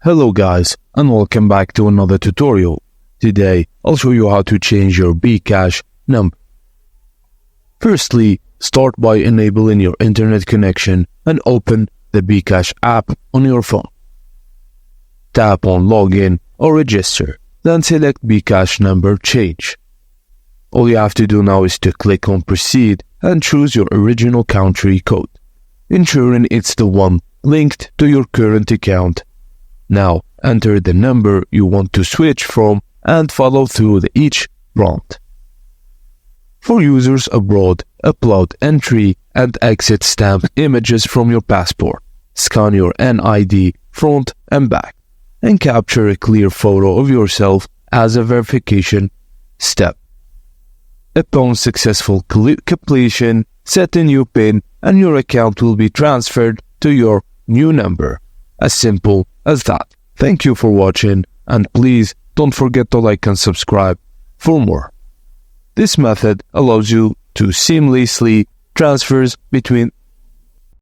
Hello guys, and welcome back to another tutorial. Today, I'll show you how to change your bkash number. Firstly, start by enabling your internet connection and open the bkash app on your phone. Tap on Login or Register, then select bkash number change. All you have to do now is to click on Proceed and choose your original country code, ensuring it's the one linked to your current account. Now, enter the number you want to switch from and follow through each prompt. For users abroad, upload entry and exit stamp images from your passport. Scan your NID front and back, and capture a clear photo of yourself as a verification step. Upon successful completion, set a new PIN and your account will be transferred to your new number. As simple as that. Thank you for watching, and please don't forget to like and subscribe for more. This method allows you to seamlessly transfer between